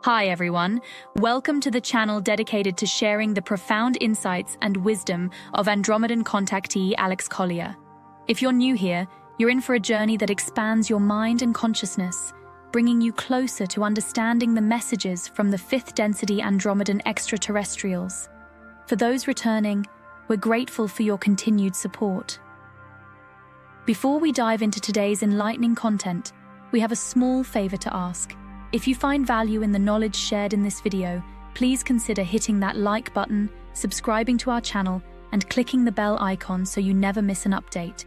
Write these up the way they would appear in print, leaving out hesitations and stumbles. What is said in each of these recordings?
Hi everyone, welcome to the channel dedicated to sharing the profound insights and wisdom of Andromedan contactee Alex Collier. If you're new here, you're in for a journey that expands your mind and consciousness, bringing you closer to understanding the messages from the fifth density Andromedan extraterrestrials. For those returning, we're grateful for your continued support. Before we dive into today's enlightening content, we have a small favor to ask. If you find value in the knowledge shared in this video, please consider hitting that like button, subscribing to our channel, and clicking the bell icon so you never miss an update.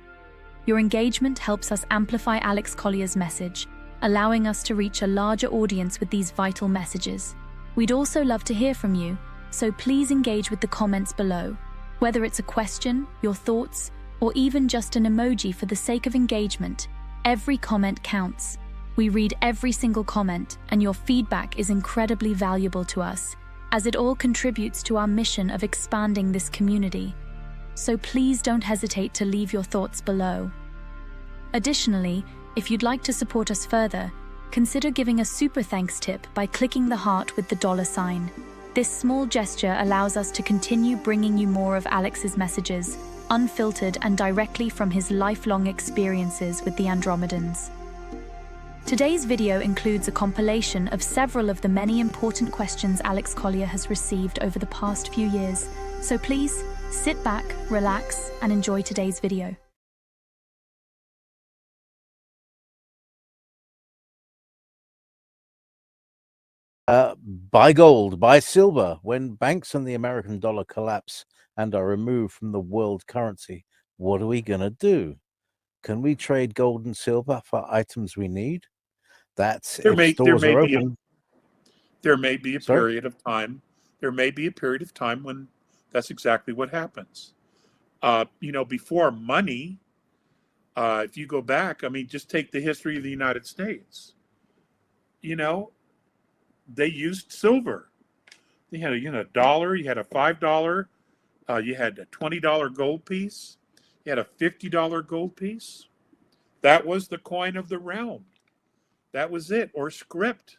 Your engagement helps us amplify Alex Collier's message, allowing us to reach a larger audience with these vital messages. We'd also love to hear from you, so please engage with the comments below. Whether it's a question, your thoughts, or even just an emoji for the sake of engagement, every comment counts. We read every single comment, and your feedback is incredibly valuable to us, as it all contributes to our mission of expanding this community. So please don't hesitate to leave your thoughts below. Additionally, if you'd like to support us further, consider giving a super thanks tip by clicking the heart with the $sign. This small gesture allows us to continue bringing you more of Alex's messages, unfiltered and directly from his lifelong experiences with the Andromedans. Today's video includes a compilation of several of the many important questions Alex Collier has received over the past few years, so please sit back, relax, and enjoy today's video. Buy gold, buy silver. When banks and the American dollar collapse and are removed from the world currency, what are we going to do? Can we trade gold and silver for items we need? That's There if may stores are be open. there may be a Sorry? period of time. There may be a period of time when that's exactly what happens. Before money, if you go back, I mean, just take the history of the United States. They used silver. They had a dollar. You had a $5. You had a $20 gold piece. You had a $50 gold piece. That was the coin of the realm. That was it. Or script.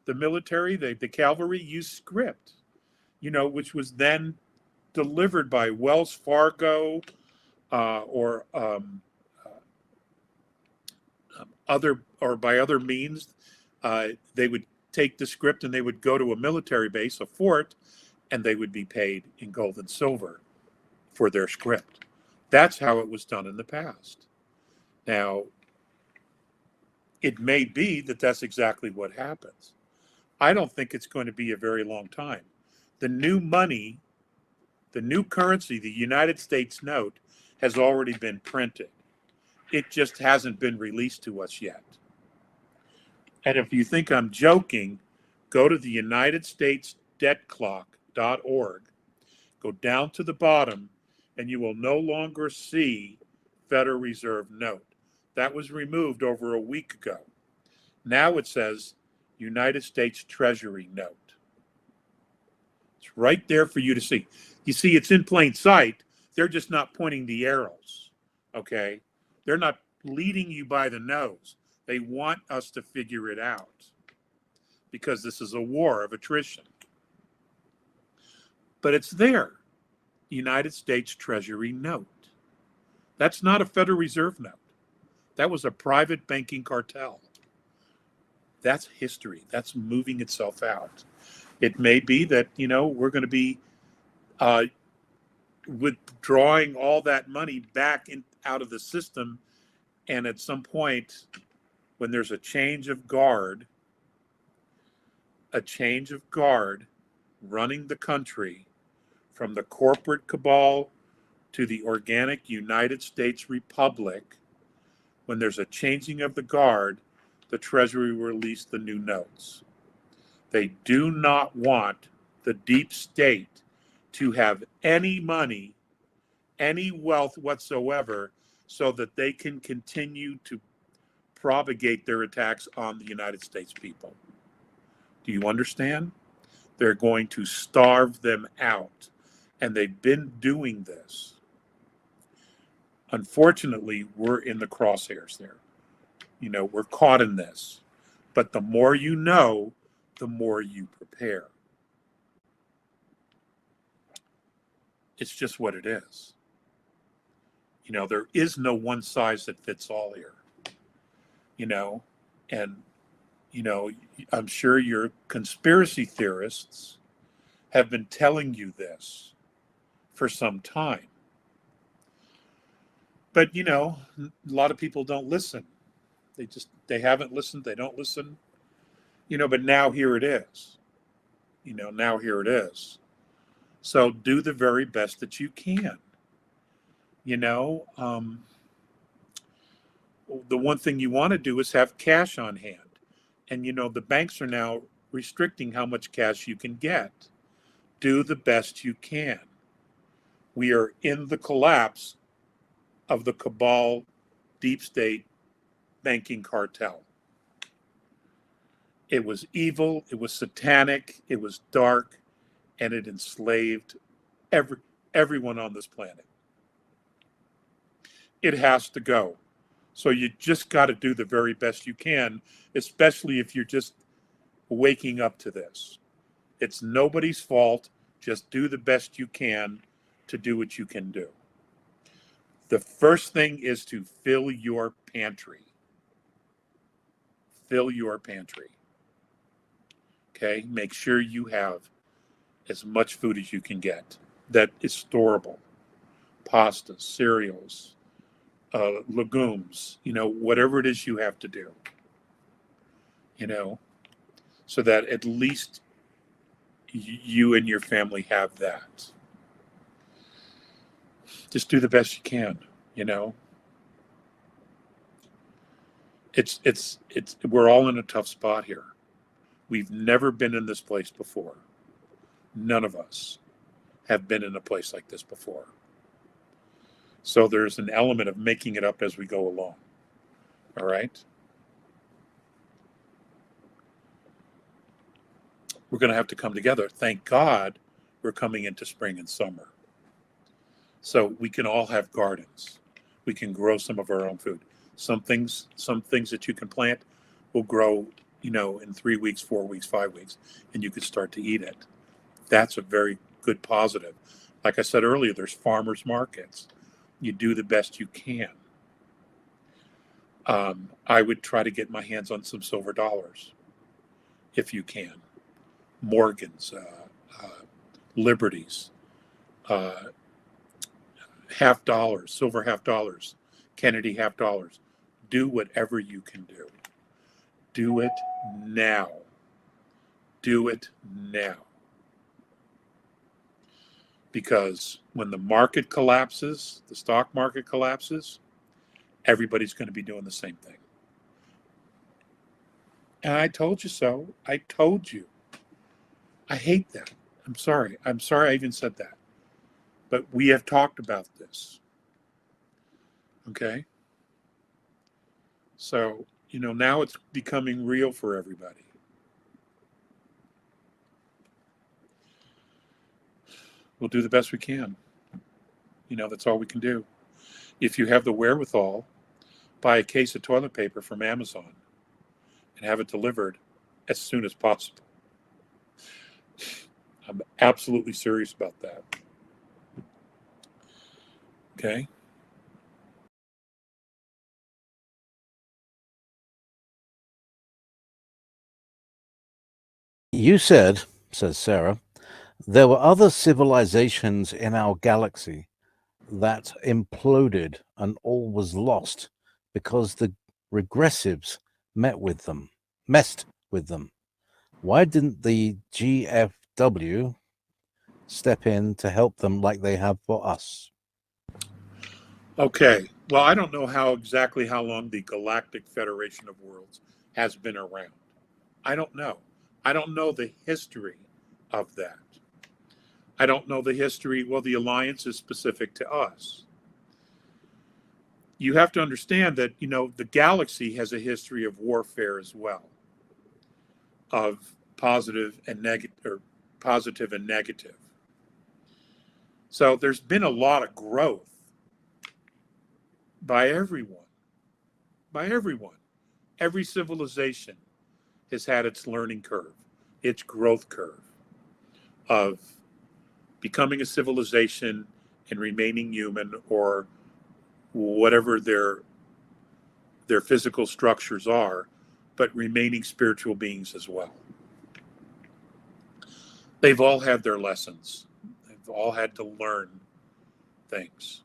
The military, the cavalry used script, which was then delivered by Wells Fargo or by other means. They would take the script and they would go to a military base, a fort, and they would be paid in gold and silver for their script. That's how it was done in the past. Now, it may be that that's exactly what happens. I don't think it's going to be a very long time. The new money, the new currency, the United States note, has already been printed. It just hasn't been released to us yet. And if you think I'm joking, go to the UnitedStatesDebtClock.org, go down to the bottom, and you will no longer see Federal Reserve note. That was removed over a week ago. Now it says United States Treasury note. It's right there for you to see. You see, it's in plain sight. They're just not pointing the arrows, okay? They're not leading you by the nose. They want us to figure it out because this is a war of attrition. But it's there, United States Treasury note. That's not a Federal Reserve note. That was a private banking cartel. That's history. That's moving itself out. It may be that, we're going to be withdrawing all that money back out of the system. And at some point, when there's a change of guard running the country from the corporate cabal to the organic United States Republic, when there's a changing of the guard, the Treasury will release the new notes. They do not want the deep state to have any money, any wealth whatsoever, so that they can continue to propagate their attacks on the United States people. Do you understand? They're going to starve them out. And they've been doing this. Unfortunately, we're in the crosshairs there. We're caught in this. But the more you know, the more you prepare. It's just what it is. There is no one size that fits all here. And, I'm sure your conspiracy theorists have been telling you this for some time. But, a lot of people don't listen. They haven't listened. They don't listen, but now here it is. Now here it is. So do the very best that you can. The one thing you want to do is have cash on hand. And, the banks are now restricting how much cash you can get. Do the best you can. We are in the collapse of the cabal deep state banking cartel. It was evil, it was satanic, it was dark, and it enslaved everyone on this planet. It has to go. So you just got to do the very best you can, especially if you're just waking up to this. It's nobody's fault. Just do the best you can to do what you can do. The first thing is to fill your pantry. Fill your pantry. Okay? Make sure you have as much food as you can get that is storable. Pastas, cereals, legumes, whatever it is you have to do, so that at least you and your family have that. Just do the best you can, It's we're all in a tough spot here. We've never been in this place before. None of us have been in a place like this before. So there's an element of making it up as we go along. All right? We're going to have to come together. Thank God we're coming into spring and summer. So we can all have gardens. We can grow some of our own food. Some things that you can plant will grow, in 3 weeks, 4 weeks, 5 weeks, and you can start to eat it. That's a very good positive. Like I said earlier, there's farmers markets. You do the best you can. I would try to get my hands on some silver dollars, if you can. Morgans, Liberties, half dollars, silver half dollars, Kennedy half dollars. Do whatever you can do. Do it now. Do it now. Because when the market collapses, the stock market collapses, everybody's going to be doing the same thing. And I told you so. I told you. I hate that. I'm sorry. I'm sorry I even said that. But we have talked about this. Okay? So, now it's becoming real for everybody. We'll do the best we can. That's all we can do. If you have the wherewithal, buy a case of toilet paper from Amazon and have it delivered as soon as possible. I'm absolutely serious about that. Okay? You said, says Sarah, there were other civilizations in our galaxy that imploded and all was lost because the regressives messed with them. Why didn't the GFW step in to help them like they have for us? Okay. Well, I don't know exactly how long the Galactic Federation of Worlds has been around. I don't know. I don't know the history of that. I don't know the history. Well, the alliance is specific to us. You have to understand that, the galaxy has a history of warfare as well, of positive and negative. So there's been a lot of growth by everyone. Every civilization has had its learning curve. its growth curve of becoming a civilization and remaining human, or whatever their physical structures are, but remaining spiritual beings as well. They've all had their lessons. They've all had to learn things.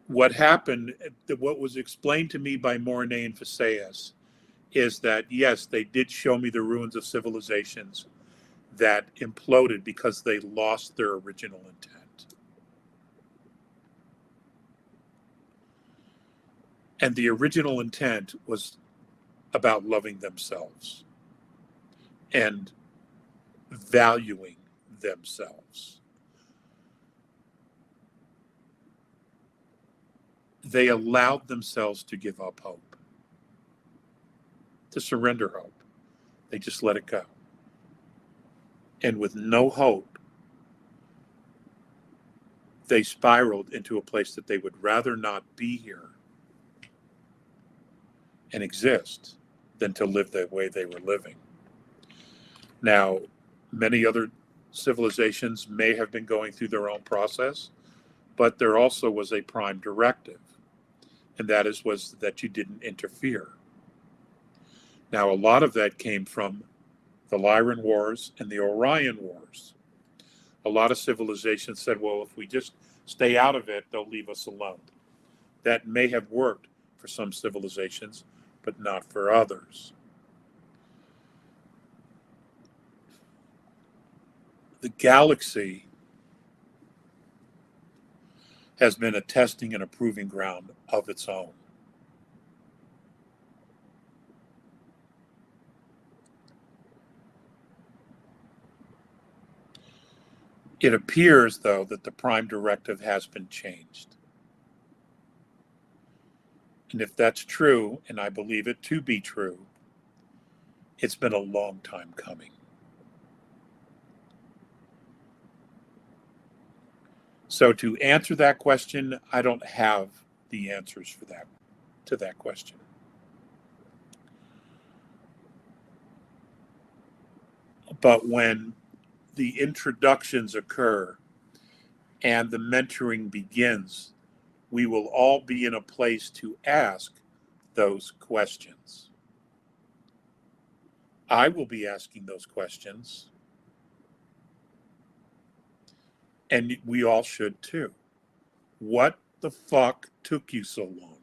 What happened, what was explained to me by Mornay and Phaseus, is that yes, they did show me the ruins of civilizations that imploded because they lost their original intent. And the original intent was about loving themselves and valuing themselves. They allowed themselves to give up hope, to surrender hope. They just let it go. And with no hope, they spiraled into a place that they would rather not be here and exist than to live the way they were living. Now, many other civilizations may have been going through their own process, but there also was a prime directive, and that was that you didn't interfere. Now, a lot of that came from the Lyran Wars and the Orion Wars. A lot of civilizations said, well, if we just stay out of it, they'll leave us alone. That may have worked for some civilizations, but not for others. The galaxy has been a testing and a proving ground of its own. It appears, though, that the prime directive has been changed. And if that's true, and I believe it to be true, it's been a long time coming. So to answer that question, I don't have the answers for that, to that question. But when the introductions occur and the mentoring begins, we will all be in a place to ask those questions. I will be asking those questions, and we all should too. What the fuck took you so long?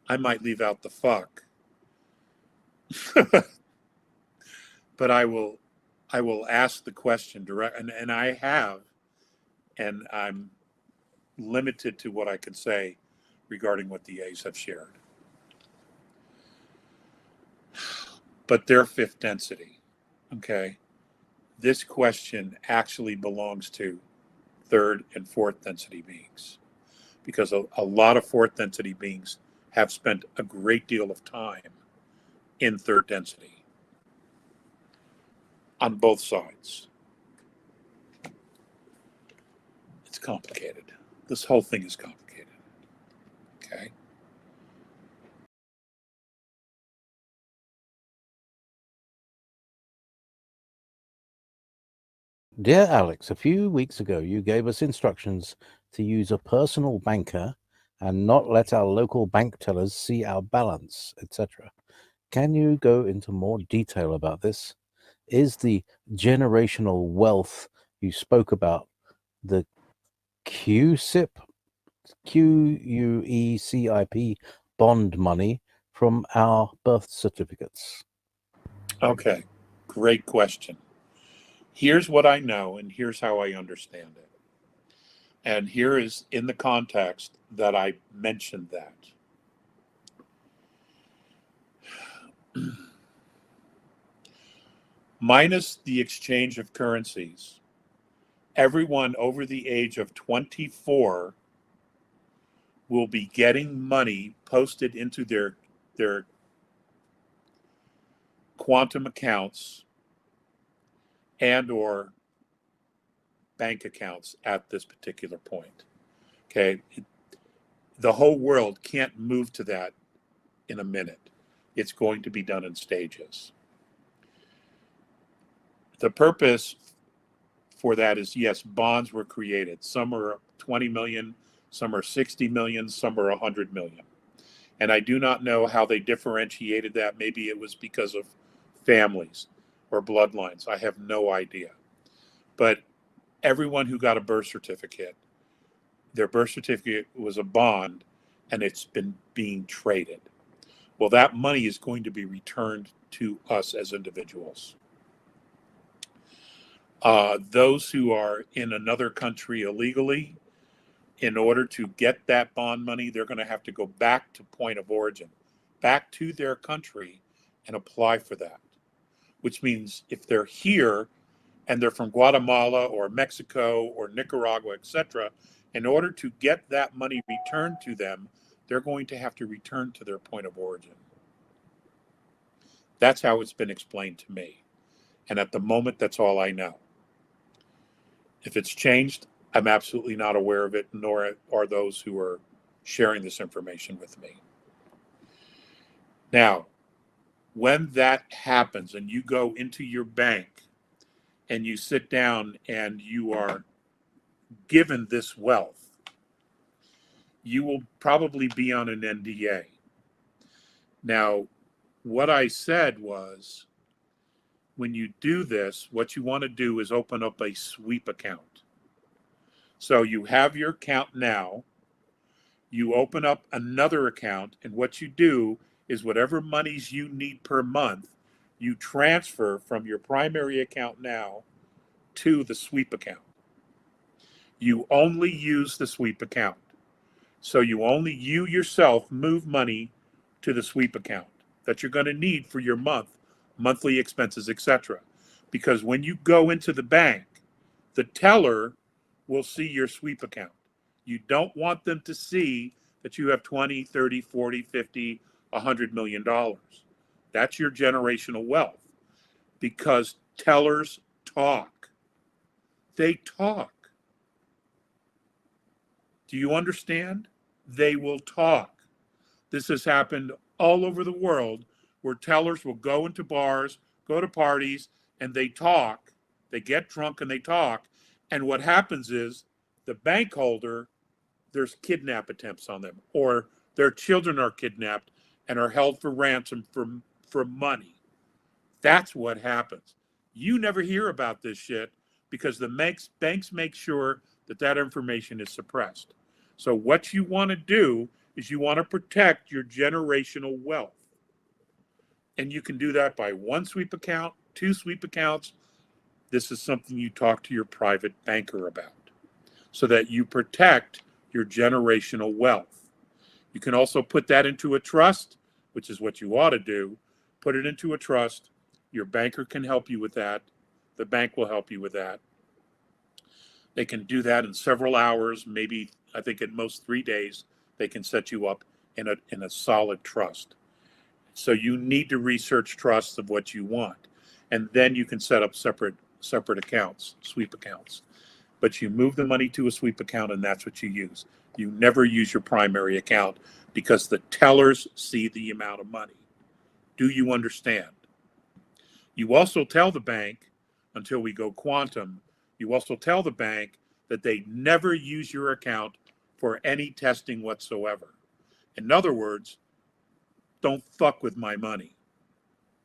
I might leave out the fuck. But I will ask the question direct, and I have, and I'm limited to what I can say regarding what the A's have shared. But their fifth density, okay, this question actually belongs to third and fourth density beings, because a lot of fourth density beings have spent a great deal of time in third density on both sides. It's complicated. This whole thing is complicated. Okay. Dear Alex, a few weeks ago you gave us instructions to use a personal banker and not let our local bank tellers see our balance, etc. Can you go into more detail about this? Is the generational wealth you spoke about the QCIP, QUECIP bond money from our birth certificates? Okay, great question. Here's what I know, and here's how I understand it. And here is in the context that I mentioned that. Minus the exchange of currencies, everyone over the age of 24 will be getting money posted into their quantum accounts and or bank accounts at this particular point. Okay. the whole world can't move to that in a minute. It's going to be done in stages. The purpose for that is, yes, bonds were created. Some are 20 million, some are 60 million, some are 100 million. And I do not know how they differentiated that. Maybe it was because of families or bloodlines. I have no idea. But everyone who got a birth certificate, their birth certificate was a bond, and it's been being traded. Well, that money is going to be returned to us as individuals. Those who are in another country illegally, in order to get that bond money, they're going to have to go back to point of origin, back to their country, and apply for that. Which means if they're here and they're from Guatemala or Mexico or Nicaragua, etc., in order to get that money returned to them, they're going to have to return to their point of origin. That's how it's been explained to me. And at the moment, that's all I know. If it's changed, I'm absolutely not aware of it, nor are those who are sharing this information with me. Now, when that happens and you go into your bank and you sit down and you are given this wealth, you will probably be on an NDA. Now, what I said was, when you do this, what you want to do is open up a sweep account. So you have your account now, you open up another account, and what you do is whatever monies you need per month, you transfer from your primary account now to the sweep account. You only use the sweep account. So you yourself move money to the sweep account that you're going to need for your monthly expenses, etc. Because when you go into the bank, the teller will see your sweep account. You don't want them to see that you have 20, 30, 40, 50, $100 million. That's your generational wealth, because tellers talk. They talk. Do you understand? They will talk. This has happened all over the world, where tellers will go into bars, go to parties, and they talk. They get drunk and they talk. And what happens is the bank holder, there's kidnap attempts on them, or their children are kidnapped and are held for ransom for money. That's what happens. You never hear about this shit because the banks make sure that that information is suppressed. So what you want to do is you want to protect your generational wealth. And you can do that by one sweep account, two sweep accounts. This is something you talk to your private banker about so that you protect your generational wealth. You can also put that into a trust, which is what you ought to do. Put it into a trust. Your banker can help you with that. The bank will help you with that. They can do that in several hours, maybe, I think at most 3 days, they can set you up in a solid trust. So you need to research trusts of what you want. And then you can set up separate accounts, sweep accounts. But you move the money to a sweep account, and that's what you use. You never use your primary account because the tellers see the amount of money. Do you understand? You also tell the bank, until we go quantum, you also tell the bank that they never use your account for any testing whatsoever. In other words, don't fuck with my money.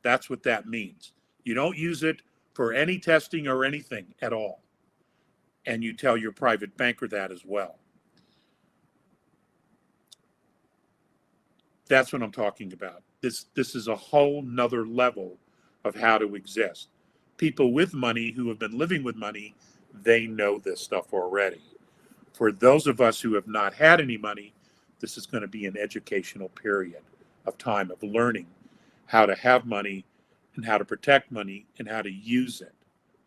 That's what that means. You don't use it for any testing or anything at all. And you tell your private banker that as well. That's what I'm talking about. This is a whole nother level of how to exist. People with money who have been living with money, they know this stuff already. For those of us who have not had any money, this is going to be an educational period of time of learning how to have money and how to protect money and how to use it,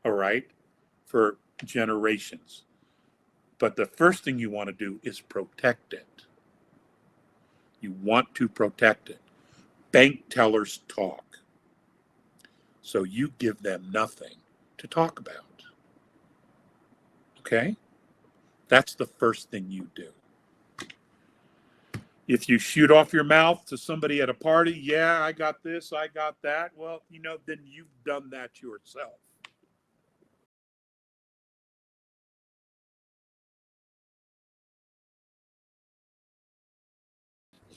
all right, for generations. But the first thing you want to do is protect it. You want to protect it. Bank tellers talk. So you give them nothing to talk about. Okay? That's the first thing you do. If you shoot off your mouth to somebody at a party, yeah, I got this, I got that, well, then you've done that yourself.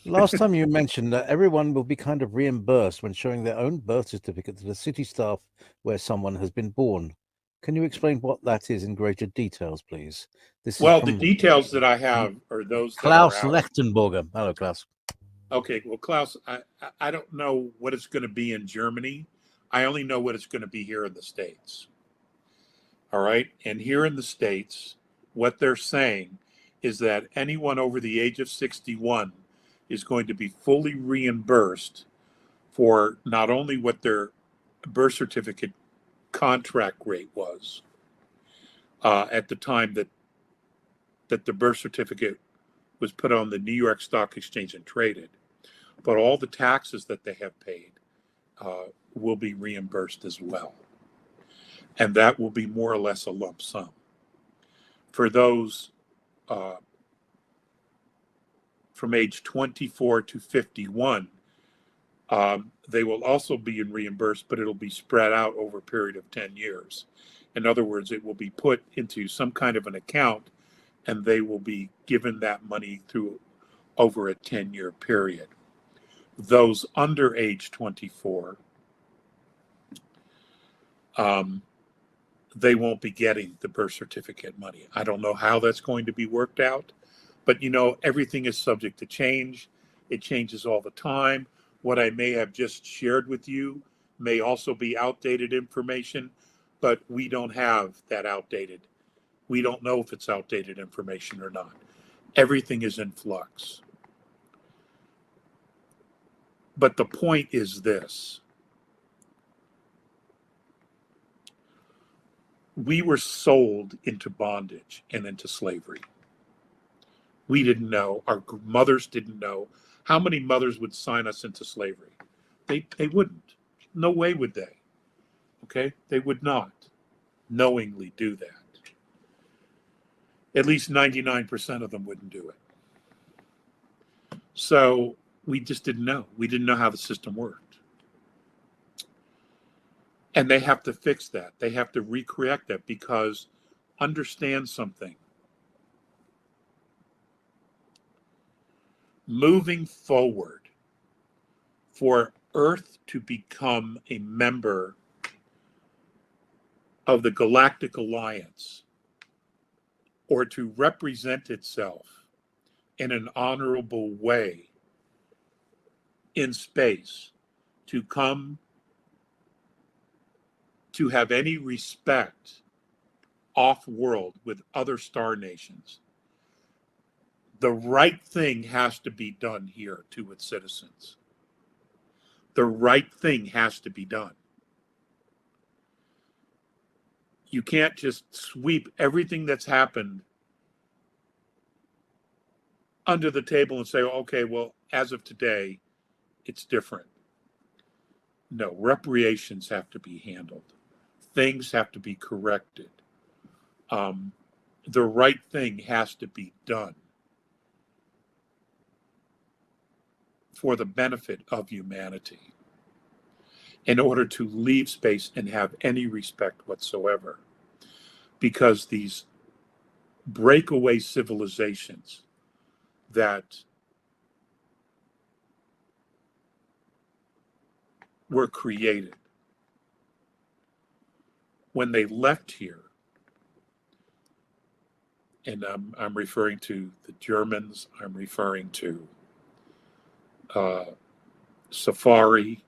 Last time you mentioned that everyone will be kind of reimbursed when showing their own birth certificate to the city staff where someone has been born. Can you explain what that is in greater details, please? This is Well, the from details that I have are those that are Klaus out. Lechtenberger. Hello, Klaus. Okay, well, Klaus, I don't know what it's going to be in Germany. I only know what it's going to be here in the States. All right, and here in the States, what they're saying is that anyone over the age of 61 is going to be fully reimbursed for not only what their birth certificate contract rate was at the time that the birth certificate was put on the New York Stock Exchange and traded, but all the taxes that they have paid will be reimbursed as well. And that will be more or less a lump sum. For those from age 24 to 51, they will also be reimbursed, but it'll be spread out over a period of 10 years. In other words, it will be put into some kind of an account, and they will be given that money through over a 10-year period. Those under age 24, they won't be getting the birth certificate money. I don't know how that's going to be worked out, but everything is subject to change. It changes all the time. What I may have just shared with you may also be outdated information, but we don't have that outdated. We don't know if it's outdated information or not. Everything is in flux. But the point is this. We were sold into bondage and into slavery. We didn't know. Our mothers didn't know. How many mothers would sign us into slavery? They wouldn't. No way would they. Okay? They would not knowingly do that. At least 99% of them wouldn't do it. So we just didn't know. We didn't know how the system worked. And they have to fix that. They have to recreate that, because understand something. Moving forward, for Earth to become a member of the Galactic Alliance, or to represent itself in an honorable way in space, to come to have any respect off-world with other star nations, the right thing has to be done here to its citizens. The right thing has to be done. You can't just sweep everything that's happened under the table and say, okay, well, as of today, it's different. No, reparations have to be handled. Things have to be corrected. The right thing has to be done for the benefit of humanity in order to leave space and have any respect whatsoever. Because these breakaway civilizations that were created, when they left here, and I'm referring to the Germans, I'm referring to Safari,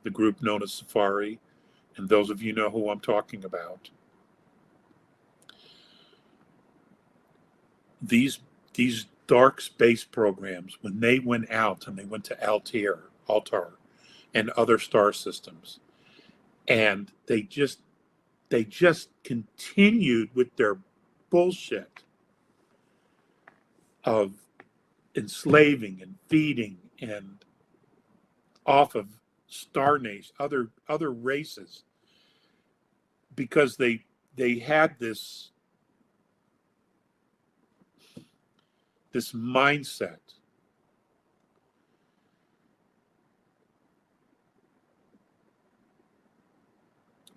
the group known as Safari, and those of you know who I'm talking about. These dark space programs, when they went out and they went to Altair, and other star systems, and they just continued with their bullshit of enslaving and feeding and off of star nations, other races, because they had this mindset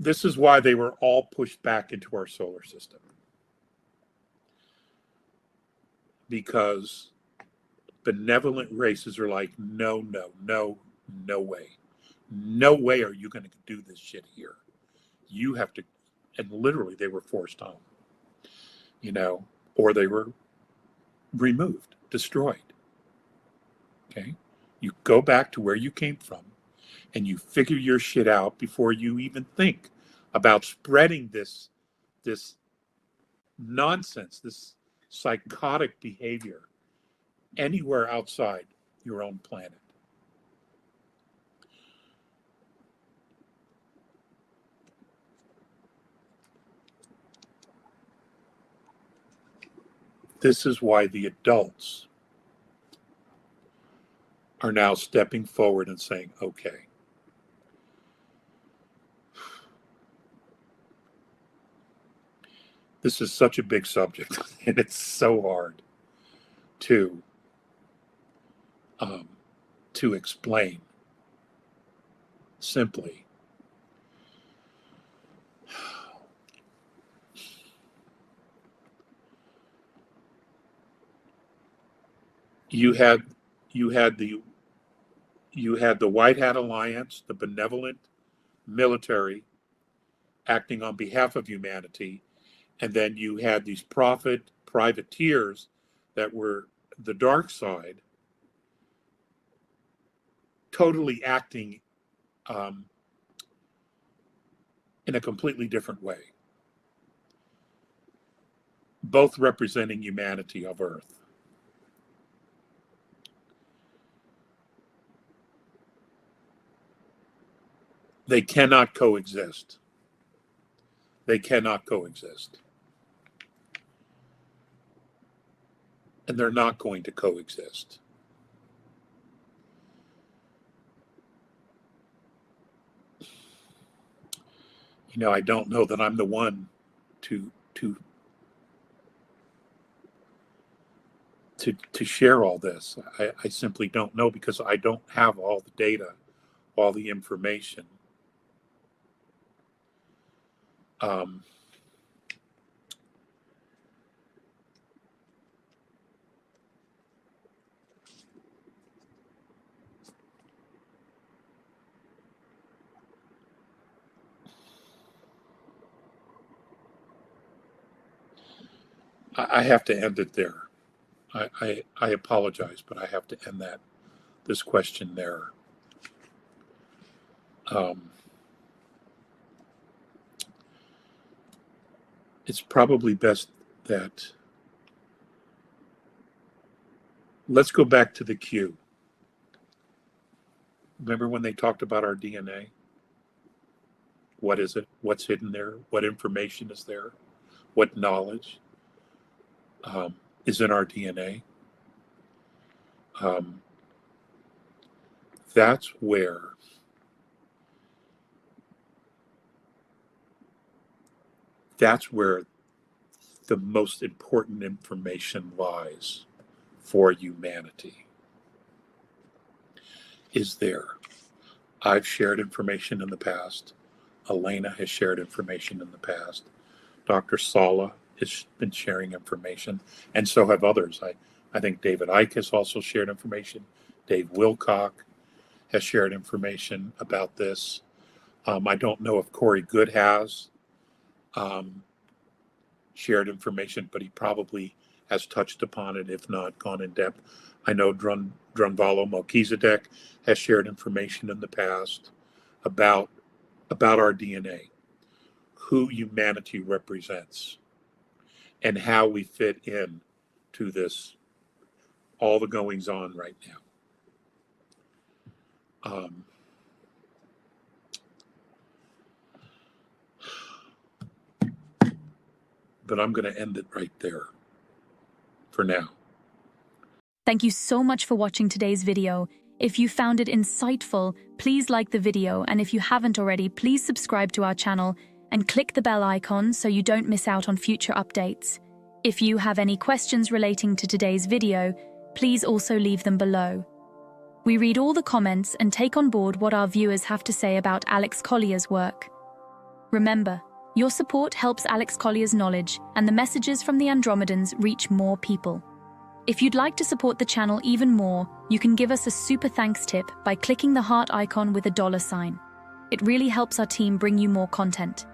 This is why they were all pushed back into our solar system. Because benevolent races are like, no, no, no, no way. No way are you going to do this shit here. You have to, and literally they were forced home, or they were removed, destroyed. Okay? You go back to where you came from and you figure your shit out before you even think about spreading this nonsense, this psychotic behavior anywhere outside your own planet. This is why the adults are now stepping forward and saying, okay, this is such a big subject and it's so hard to explain simply. You had the White Hat Alliance, the benevolent military acting on behalf of humanity, and then you had these privateers that were the dark side, totally acting in a completely different way, both representing humanity of Earth. They cannot coexist. They cannot coexist. And they're not going to coexist. I don't know that I'm the one to share all this. I simply don't know, because I don't have all the data, all the information. I have to end it there. I apologize, but I have to end this question there. It's probably best that, let's go back to the Q. Remember when they talked about our DNA? What is it? What's hidden there? What information is there? What knowledge is in our DNA? That's where the most important information lies for humanity. Is there. I've shared information in the past. Elena has shared information in the past. Dr. Sala has been sharing information, and so have others. I think David Icke has also shared information. Dave Wilcock has shared information about this. I don't know if Corey Good has shared information, but he probably has touched upon it, if not gone in depth. I know Drunvalo Melchizedek has shared information in the past about our DNA, who humanity represents, and how we fit in to this, all the goings on right now. But I'm going to end it right there for now. Thank you so much for watching today's video. If you found it insightful, please like the video, and if you haven't already, please subscribe to our channel and click the bell icon so you don't miss out on future updates. If you have any questions relating to today's video, please also leave them below. We read all the comments and take on board what our viewers have to say about Alex Collier's work. Remember, your support helps Alex Collier's knowledge and the messages from the Andromedans reach more people. If you'd like to support the channel even more, you can give us a super thanks tip by clicking the heart icon with a $sign. It really helps our team bring you more content.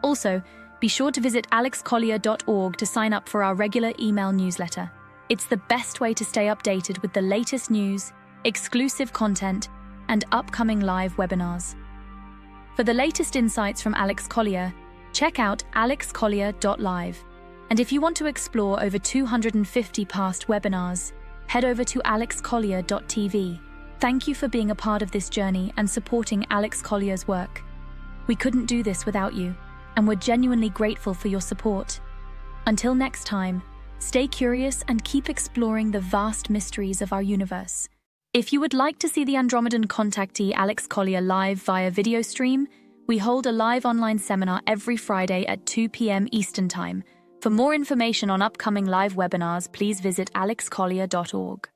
Also, be sure to visit alexcollier.org to sign up for our regular email newsletter. It's the best way to stay updated with the latest news, exclusive content, and upcoming live webinars. For the latest insights from Alex Collier, check out alexcollier.live. And if you want to explore over 250 past webinars, head over to alexcollier.tv. Thank you for being a part of this journey and supporting Alex Collier's work. We couldn't do this without you, and we're genuinely grateful for your support. Until next time, stay curious and keep exploring the vast mysteries of our universe. If you would like to see the Andromedan contactee Alex Collier live via video stream, we hold a live online seminar every Friday at 2 p.m. Eastern Time. For more information on upcoming live webinars, please visit alexcollier.org.